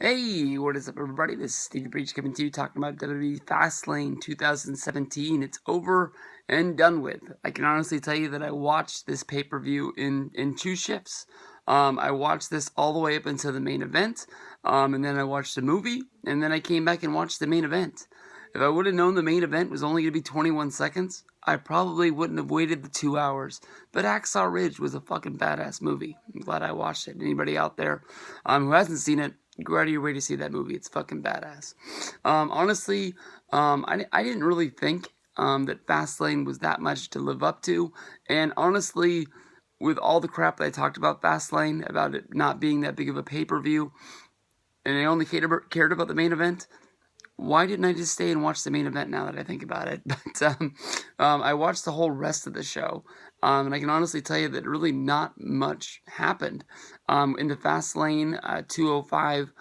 Hey, what is up, everybody? This is Stevie Breach coming to you talking about WWE Fastlane 2017. It's over and done with. I can honestly tell you that I watched this pay-per-view in two shifts. I watched this all the way up until the main event, and then I watched the movie, and then I came back and watched the main event. If I would have known the main event was only going to be 21 seconds, I probably wouldn't have waited the 2 hours. But Hacksaw Ridge was a fucking badass movie. I'm glad I watched it. Anybody out there who hasn't seen it, go out of your way to see that movie. It's fucking badass. Honestly, I didn't really think that Fastlane was that much to live up to. And honestly, with all the crap that I talked about Fastlane, about it not being that big of a pay-per-view, and I only cared about the main event, why didn't I just stay and watch the main event now that I think about it? But I watched the whole rest of the show, and I can honestly tell you that really not much happened. In the Fastlane 205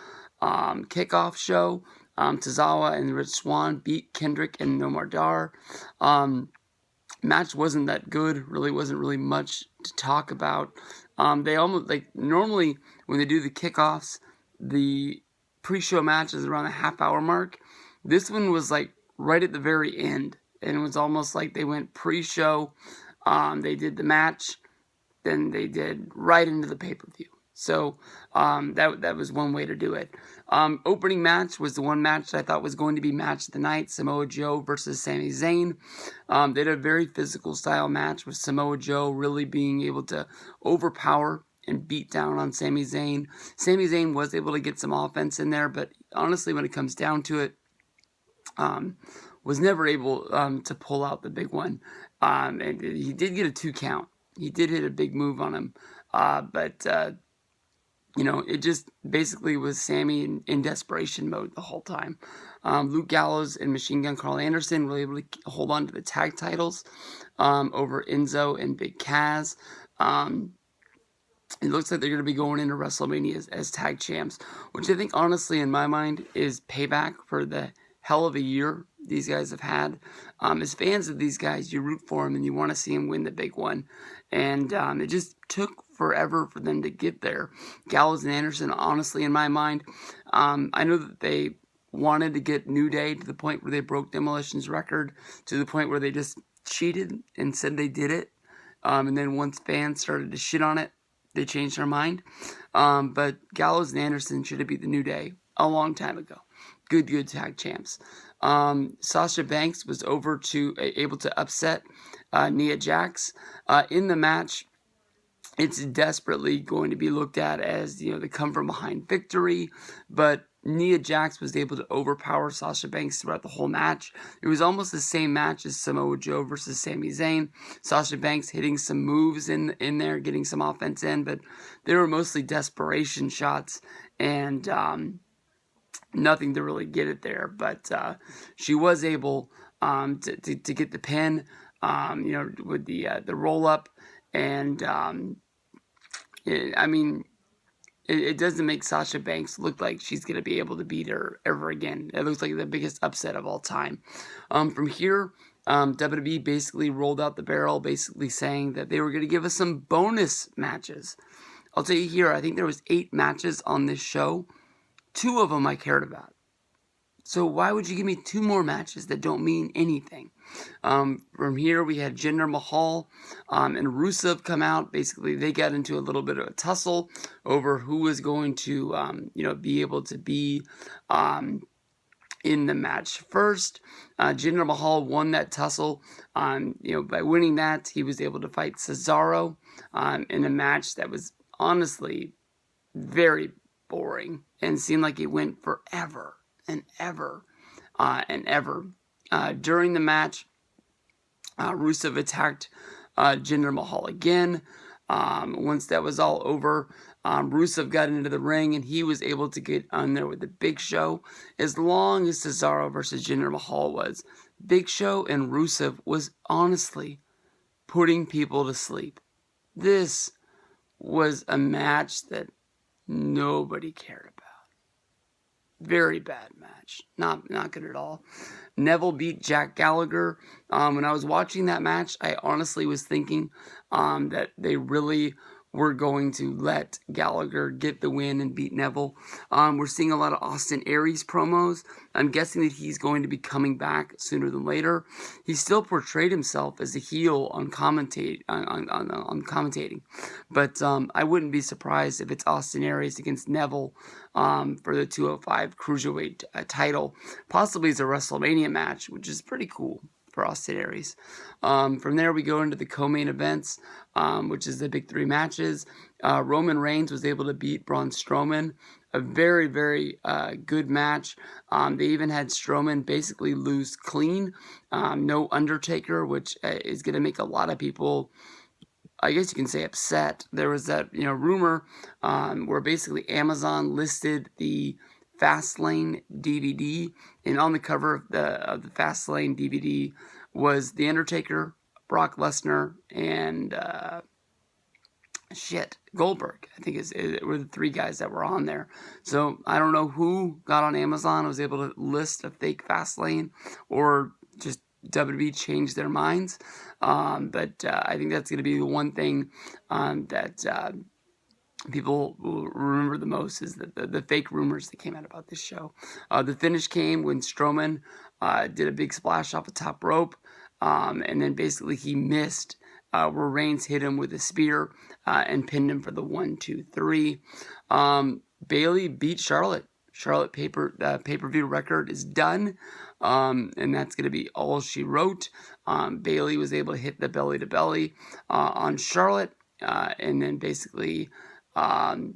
Kickoff Show, Tozawa and Rich Swann beat Kendrick and Nomar Dar. Match wasn't that good, wasn't really much to talk about. They almost, normally when they do the kickoffs, the pre-show match is around the half-hour mark. This one was right at the very end, and it was almost like they went pre-show, they did the match, then they did right into the pay-per-view. So that was one way to do it. Opening match was the one match that I thought was going to be match of the night, Samoa Joe versus Sami Zayn. They did a very physical style match with Samoa Joe really being able to overpower and beat down on Sami Zayn. Sami Zayn was able to get some offense in there, but honestly, when it comes down to it, was never able to pull out the big one. And he did get a 2 count. He did hit a big move on him, but it just basically was Sami in desperation mode the whole time. Luke Gallows and Machine Gun Carl Anderson were able to hold on to the tag titles over Enzo and Big Cass. It looks like they're going to be going into WrestleMania as tag champs, which I think, honestly, in my mind, is payback for the hell of a year these guys have had. As fans of these guys, you root for them and you want to see them win the big one. And it just took forever for them to get there. Gallows and Anderson, honestly, in my mind, I know that they wanted to get New Day to the point where they broke Demolition's record, to the point where they just cheated and said they did it. And then once fans started to shit on it, they changed their mind. But Gallows and Anderson should have beat the New Day a long time ago. Good tag champs. Sasha Banks was able to upset Nia Jax. In the match, it's desperately going to be looked at as, the come from behind victory, but Nia Jax was able to overpower Sasha Banks throughout the whole match. It was almost the same match as Samoa Joe versus Sami Zayn. Sasha Banks hitting some moves in there, getting some offense in, but they were mostly desperation shots and nothing to really get it there. But she was able to get the pin, with the roll up, and it doesn't make Sasha Banks look like she's going to be able to beat her ever again. It looks like the biggest upset of all time. From here, WWE basically rolled out the barrel, basically saying that they were going to give us some bonus matches. I'll tell you here, I think there was 8 matches on this show. 2 of them I cared about. So why would you give me 2 more matches that don't mean anything? From here, we had Jinder Mahal and Rusev come out. Basically, they got into a little bit of a tussle over who was going to, be able to be in the match first. Jinder Mahal won that tussle. By winning that, he was able to fight Cesaro in a match that was honestly very boring and seemed like it went forever and ever and ever. During the match, Rusev attacked Jinder Mahal again. Once that was all over, Rusev got into the ring and he was able to get on there with the Big Show. As long as Cesaro versus Jinder Mahal was, Big Show and Rusev was honestly putting people to sleep. This was a match that nobody cared about. Very bad match. Not good at all. Neville beat Jack Gallagher. When I was watching that match, I honestly was thinking that they really we're going to let Gallagher get the win and beat Neville. We're seeing a lot of Austin Aries promos. I'm guessing that he's going to be coming back sooner than later. He still portrayed himself as a heel on commentating, but I wouldn't be surprised if it's Austin Aries against Neville for the 205 Cruiserweight title, possibly as a WrestleMania match, which is pretty cool for Austin Aries. From there, we go into the co-main events, which is the big three matches. Roman Reigns was able to beat Braun Strowman. A very, very good match. They even had Strowman basically lose clean. No Undertaker, which is going to make a lot of people, I guess you can say, upset. There was that rumor where basically Amazon listed the Fastlane DVD, and on the cover of the Fastlane DVD was The Undertaker, Brock Lesnar, and Goldberg, I think were the three guys that were on there. So I don't know who got on Amazon, was able to list a fake Fastlane, or just WWE changed their minds. But I think that's going to be the one thing that people will remember the most, is the fake rumors that came out about this show. The finish came when Strowman did a big splash off the top rope, and then basically he missed where Reigns hit him with a spear and pinned him for the 1, 2, 3. Bayley beat Charlotte. Charlotte pay-per-view record is done, and that's going to be all she wrote. Bayley was able to hit the belly-to-belly on Charlotte, and then basically that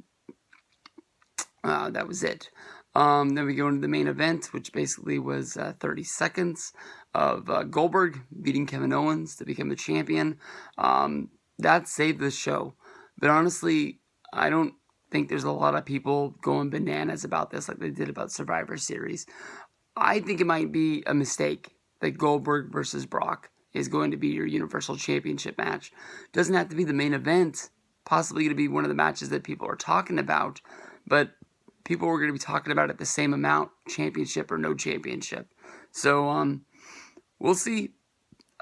was it. Then we go into the main event, which basically was 30 seconds of Goldberg beating Kevin Owens to become the champion. That saved the show. But honestly, I don't think there's a lot of people going bananas about this like they did about Survivor Series. I think it might be a mistake that Goldberg versus Brock is going to be your Universal Championship match. Doesn't have to be the main event. Possibly going to be one of the matches that people are talking about, but people were going to be talking about it the same amount, championship or no championship. So, we'll see.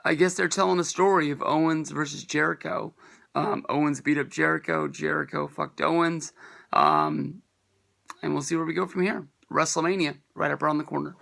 I guess they're telling a story of Owens versus Jericho. Owens beat up Jericho. Jericho fucked Owens. And we'll see where we go from here. WrestleMania, right up around the corner.